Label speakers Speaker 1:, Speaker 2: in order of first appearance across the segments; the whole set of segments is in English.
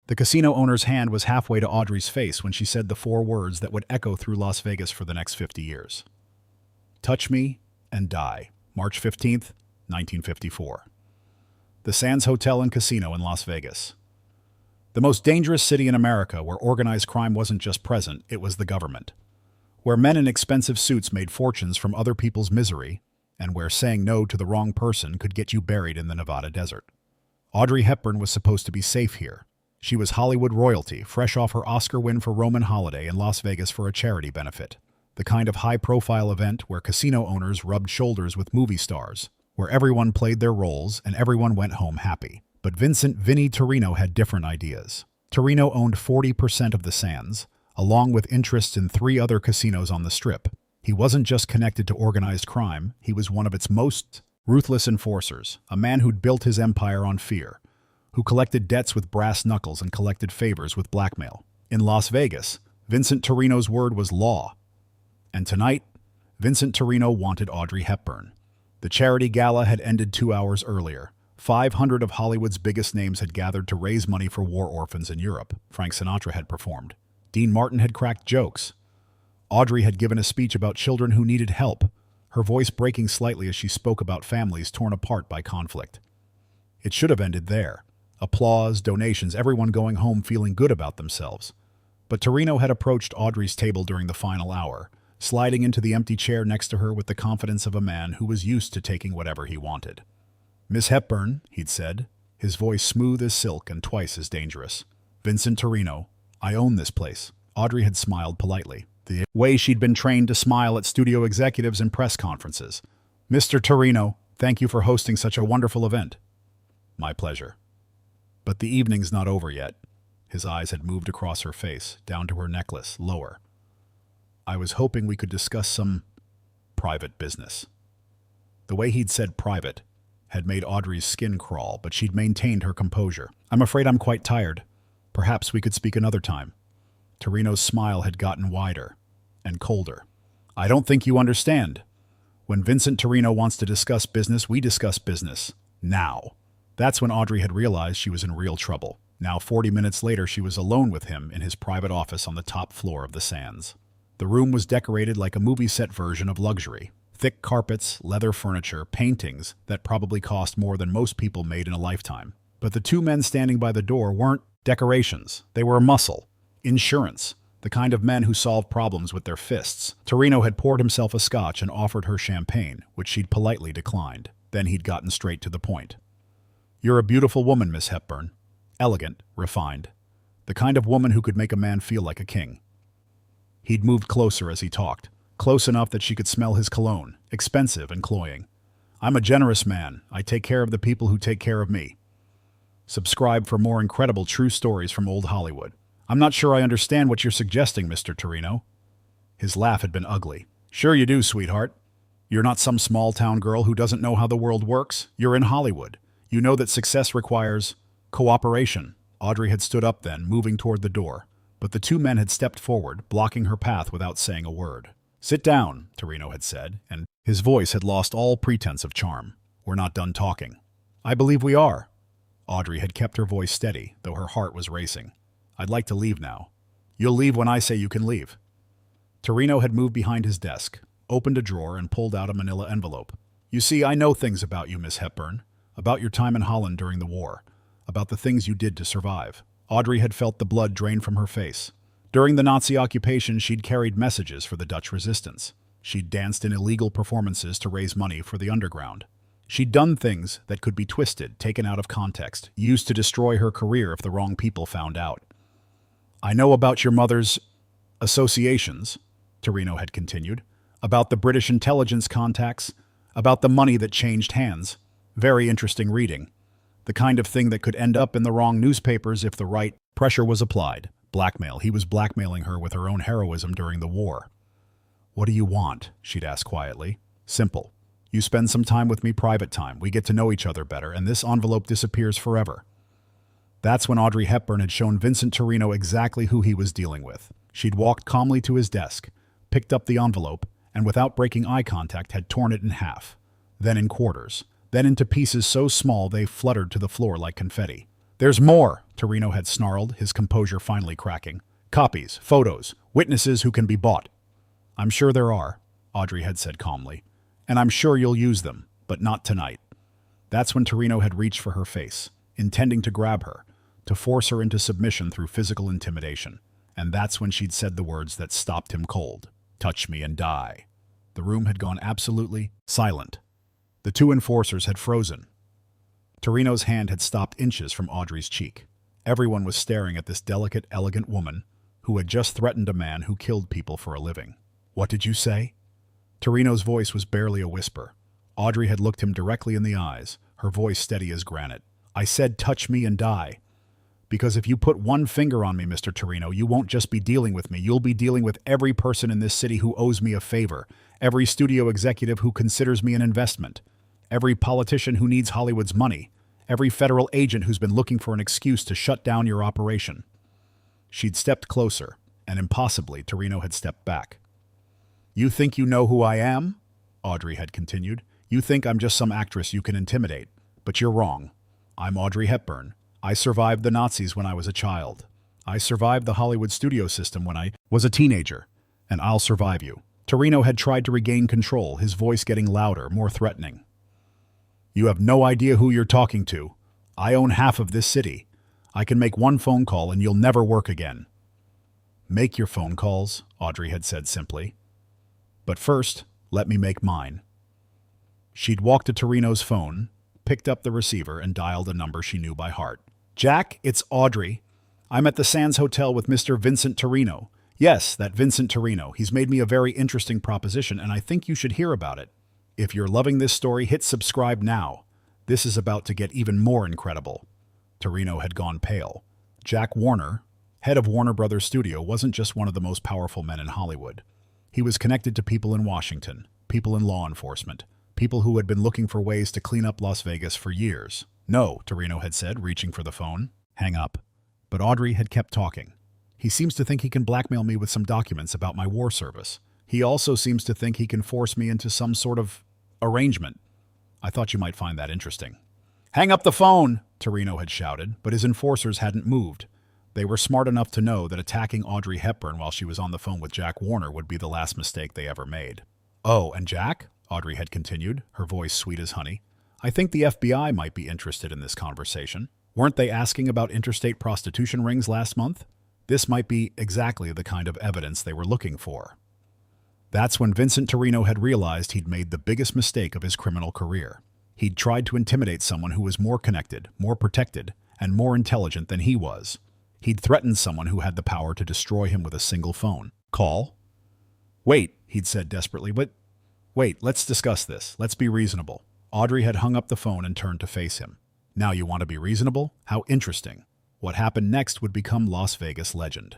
Speaker 1: The casino owner's hand was halfway to Audrey's face when she said the four words that would echo through Las Vegas for the next 50 years. Touch me and die. March 15th, 1954. The Sands Hotel and Casino in Las Vegas. The most dangerous city in America where organized crime wasn't just present, it was the government. Where men in expensive suits made fortunes from other people's misery, and where saying no to the wrong person could get you buried in the Nevada desert. Audrey Hepburn was supposed to be safe here. She was Hollywood royalty, fresh off her Oscar win for Roman Holiday in Las Vegas for a charity benefit. The kind of high-profile event where casino owners rubbed shoulders with movie stars, where everyone played their roles and everyone went home happy. But Vincent "Vinny" Torrino had different ideas. Torrino owned 40% of the Sands, along with interests in 3 other casinos on the Strip. He wasn't just connected to organized crime, he was one of its most ruthless enforcers, a man who'd built his empire on fear, who collected debts with brass knuckles and collected favors with blackmail. In Las Vegas, Vincent Torrino's word was law. And tonight, Vincent Torrino wanted Audrey Hepburn. The charity gala had ended 2 hours earlier. 500 of Hollywood's biggest names had gathered to raise money for war orphans in Europe. Frank Sinatra had performed. Dean Martin had cracked jokes. Audrey had given a speech about children who needed help, her voice breaking slightly as she spoke about families torn apart by conflict. It should have ended there. Applause, donations, everyone going home feeling good about themselves. But Torrino had approached Audrey's table during the final hour, sliding into the empty chair next to her with the confidence of a man who was used to taking whatever he wanted. "Miss Hepburn," he'd said, his voice smooth as silk and twice as dangerous. "Vincent Torrino, I own this place." Audrey had smiled politely, the way she'd been trained to smile at studio executives and press conferences. "Mr. Torrino, thank you for hosting such a wonderful event." "My pleasure." But the evening's not over yet. His eyes had moved across her face, down to her necklace, lower. "I was hoping we could discuss some private business." The way he'd said private had made Audrey's skin crawl, but she'd maintained her composure. "I'm afraid I'm quite tired. Perhaps we could speak another time." Torrino's smile had gotten wider and colder. "I don't think you understand. When Vincent Torrino wants to discuss business, we discuss business. Now." That's when Audrey had realized she was in real trouble. Now, 40 minutes later, she was alone with him in his private office on the top floor of the Sands. The room was decorated like a movie set version of luxury. Thick carpets, leather furniture, paintings that probably cost more than most people made in a lifetime. But the 2 men standing by the door weren't decorations. They were muscle, insurance, the kind of men who solve problems with their fists. Torrino had poured himself a scotch and offered her champagne, which she'd politely declined. Then he'd gotten straight to the point. "You're a beautiful woman, Miss Hepburn. Elegant, refined. The kind of woman who could make a man feel like a king." He'd moved closer as he talked, close enough that she could smell his cologne, expensive and cloying. "I'm a generous man. I take care of the people who take care of me." Subscribe for more incredible true stories from old Hollywood. "I'm not sure I understand what you're suggesting, Mr. Torrino." His laugh had been ugly. "Sure you do, sweetheart. You're not some small-town girl who doesn't know how the world works. You're in Hollywood. You know that success requires cooperation." Audrey had stood up then, moving toward the door, but the 2 men had stepped forward, blocking her path without saying a word. "Sit down," Torrino had said, and his voice had lost all pretense of charm. "We're not done talking." "I believe we are." Audrey had kept her voice steady, though her heart was racing. "I'd like to leave now." "You'll leave when I say you can leave." Torrino had moved behind his desk, opened a drawer, and pulled out a manila envelope. "You see, I know things about you, Miss Hepburn. About your time in Holland during the war. About the things you did to survive." Audrey had felt the blood drain from her face. During the Nazi occupation, she'd carried messages for the Dutch resistance. She'd danced in illegal performances to raise money for the underground. She'd done things that could be twisted, taken out of context, used to destroy her career if the wrong people found out. "I know about your mother's associations," Torrino had continued, "about the British intelligence contacts, about the money that changed hands. Very interesting reading. The kind of thing that could end up in the wrong newspapers if the right pressure was applied. Blackmail. He was blackmailing her with her own heroism during the war." "What do you want?" she'd ask quietly. "Simple. You spend some time with me, private time. We get to know each other better, and this envelope disappears forever." That's when Audrey Hepburn had shown Vincent Torrino exactly who he was dealing with. She'd walked calmly to his desk, picked up the envelope, and without breaking eye contact had torn it in half, then in quarters, then into pieces so small they fluttered to the floor like confetti. There's more, Torino had snarled, his composure finally cracking. Copies, photos, witnesses who can be bought. I'm sure there are, Audrey had said calmly. And I'm sure you'll use them, but not tonight. That's when Torino had reached for her face, intending to grab her, to force her into submission through physical intimidation. And that's when she'd said the words that stopped him cold. Touch me and die. The room had gone absolutely silent. The two enforcers had frozen. Torino's hand had stopped inches from Audrey's cheek. Everyone was staring at this delicate, elegant woman who had just threatened a man who killed people for a living. What did you say? Torino's voice was barely a whisper. Audrey had looked him directly in the eyes, her voice steady as granite. I said touch me and die. Because if you put one finger on me, Mr. Torino, you won't just be dealing with me. You'll be dealing with every person in this city who owes me a favor, every studio executive who considers me an investment, every politician who needs Hollywood's money, every federal agent who's been looking for an excuse to shut down your operation. She'd stepped closer, and impossibly, Torino had stepped back. You think you know who I am? Audrey had continued. You think I'm just some actress you can intimidate, but you're wrong. I'm Audrey Hepburn. I survived the Nazis when I was a child. I survived the Hollywood studio system when I was a teenager, and I'll survive you. Torino had tried to regain control, his voice getting louder, more threatening. You have no idea who you're talking to. I own half of this city. I can make one phone call and you'll never work again. Make your phone calls, Audrey had said simply. But first, let me make mine. She'd walked to Torino's phone, picked up the receiver, and dialed a number she knew by heart. Jack, it's Audrey. I'm at the Sands Hotel with Mr. Vincent Torrino. Yes, that Vincent Torrino. He's made me a very interesting proposition, and I think you should hear about it. If you're loving this story, hit subscribe now. This is about to get even more incredible. Torrino had gone pale. Jack Warner, head of Warner Brothers Studio, wasn't just one of the most powerful men in Hollywood. He was connected to people in Washington, people in law enforcement, people who had been looking for ways to clean up Las Vegas for years. No, Torrino had said, reaching for the phone. Hang up. But Audrey had kept talking. He seems to think he can blackmail me with some documents about my war service. He also seems to think he can force me into some sort of arrangement. I thought you might find that interesting. Hang up the phone, Torrino had shouted, but his enforcers hadn't moved. They were smart enough to know that attacking Audrey Hepburn while she was on the phone with Jack Warner would be the last mistake they ever made. Oh, and Jack? Audrey had continued, her voice sweet as honey. I think the FBI might be interested in this conversation. Weren't they asking about interstate prostitution rings last month? This might be exactly the kind of evidence they were looking for. That's when Vincent Torrino had realized he'd made the biggest mistake of his criminal career. He'd tried to intimidate someone who was more connected, more protected, and more intelligent than he was. He'd threatened someone who had the power to destroy him with a single phone call. Wait, he'd said desperately, but wait, let's discuss this. Let's be reasonable. Audrey had hung up the phone and turned to face him. Now you want to be reasonable? How interesting. What happened next would become Las Vegas legend.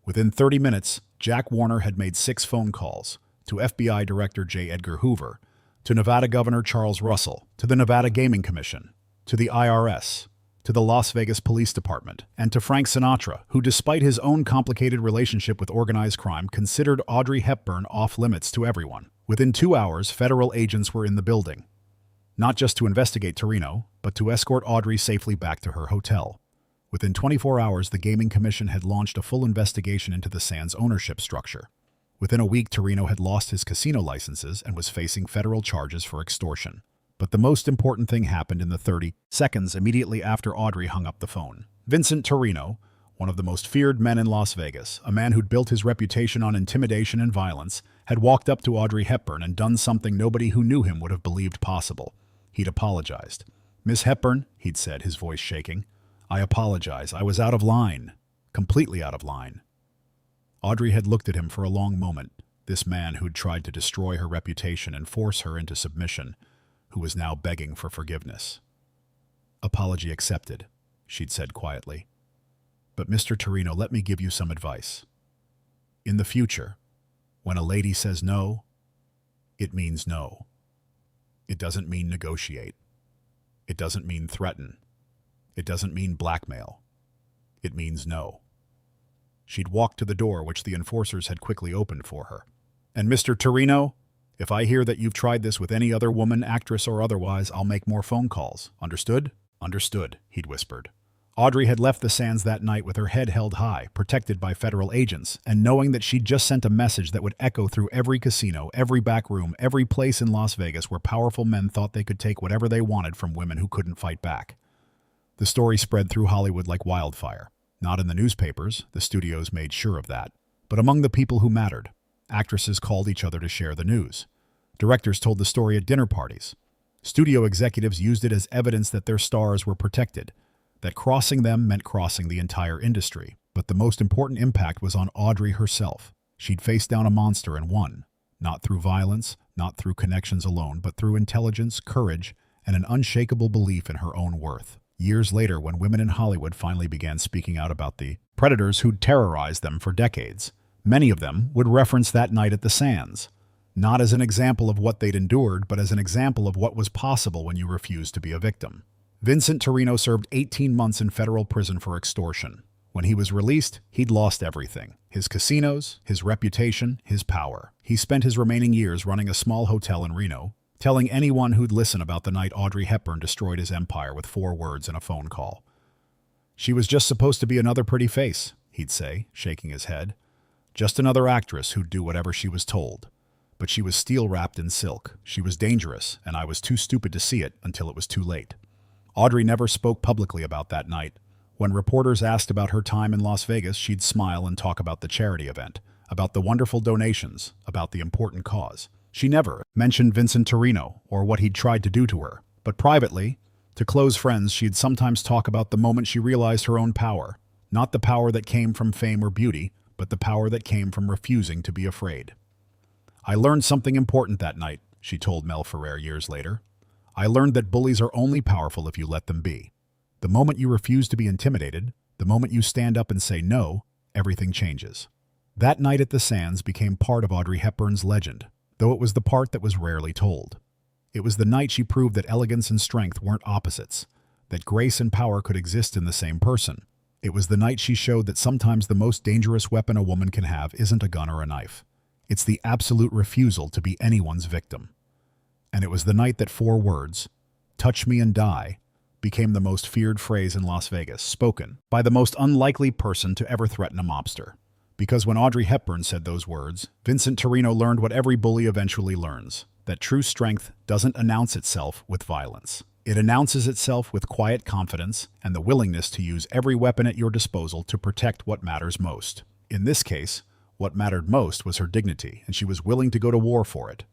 Speaker 1: Within 30 minutes, Jack Warner had made 6 phone calls to FBI Director J. Edgar Hoover, to Nevada Governor Charles Russell, to the Nevada Gaming Commission, to the IRS, to the Las Vegas Police Department, and to Frank Sinatra, who, despite his own complicated relationship with organized crime, considered Audrey Hepburn off-limits to everyone. Within 2 hours, federal agents were in the building, not just to investigate Torino, but to escort Audrey safely back to her hotel. Within 24 hours, the Gaming Commission had launched a full investigation into the Sands ownership structure. Within a week, Torino had lost his casino licenses and was facing federal charges for extortion. But the most important thing happened in the 30 seconds immediately after Audrey hung up the phone. Vincent Torrino, one of the most feared men in Las Vegas, a man who'd built his reputation on intimidation and violence, had walked up to Audrey Hepburn and done something nobody who knew him would have believed possible. He'd apologized. Miss Hepburn, he'd said, his voice shaking, I apologize. I was out of line. Completely out of line. Audrey had looked at him for a long moment, this man who'd tried to destroy her reputation and force her into submission, who was now begging for forgiveness. Apology accepted, she'd said quietly. But Mr. Torrino, let me give you some advice. In the future, when a lady says no, it means no. It doesn't mean negotiate. It doesn't mean threaten. It doesn't mean blackmail. It means no. She'd walked to the door, which the enforcers had quickly opened for her. And Mr. Torrino, if I hear that you've tried this with any other woman, actress or otherwise, I'll make more phone calls. Understood? Understood, he'd whispered. Audrey had left the sands that night with her head held high, protected by federal agents, and knowing that she'd just sent a message that would echo through every casino, every back room, every place in Las Vegas where powerful men thought they could take whatever they wanted from women who couldn't fight back. The story spread through Hollywood like wildfire. Not in the newspapers, the studios made sure of that, but among the people who mattered. Actresses called each other to share the news. Directors told the story at dinner parties. Studio executives used it as evidence that their stars were protected, that crossing them meant crossing the entire industry. But the most important impact was on Audrey herself. She'd faced down a monster and won, not through violence, not through connections alone, but through intelligence, courage, and an unshakable belief in her own worth. Years later, when women in Hollywood finally began speaking out about the predators who'd terrorized them for decades, many of them would reference that night at the sands, not as an example of what they'd endured, but as an example of what was possible when you refused to be a victim. Vincent Torrino served 18 months in federal prison for extortion. When he was released, he'd lost everything: his casinos, his reputation, his power. He spent his remaining years running a small hotel in Reno, telling anyone who'd listen about the night Audrey Hepburn destroyed his empire with 4 words in a phone call. "She was just supposed to be another pretty face," he'd say, shaking his head. "Just another actress who'd do whatever she was told. But she was steel-wrapped in silk. She was dangerous, and I was too stupid to see it until it was too late." Audrey never spoke publicly about that night. When reporters asked about her time in Las Vegas, she'd smile and talk about the charity event, about the wonderful donations, about the important cause. She never mentioned Vincent Torrino or what he'd tried to do to her. But privately, to close friends, she'd sometimes talk about the moment she realized her own power. Not the power that came from fame or beauty, but the power that came from refusing to be afraid. "I learned something important that night," she told Mel Ferrer years later. "I learned that bullies are only powerful if you let them be. The moment you refuse to be intimidated, the moment you stand up and say no, everything changes." That night at the sands became part of Audrey Hepburn's legend, though it was the part that was rarely told. It was the night she proved that elegance and strength weren't opposites, that grace and power could exist in the same person. It was the night she showed that sometimes the most dangerous weapon a woman can have isn't a gun or a knife. It's the absolute refusal to be anyone's victim. And it was the night that 4 words, "Touch me and die," became the most feared phrase in Las Vegas, spoken by the most unlikely person to ever threaten a mobster. Because when Audrey Hepburn said those words, Vincent Torrino learned what every bully eventually learns: that true strength doesn't announce itself with violence. It announces itself with quiet confidence and the willingness to use every weapon at your disposal to protect what matters most. In this case, what mattered most was her dignity, and she was willing to go to war for it.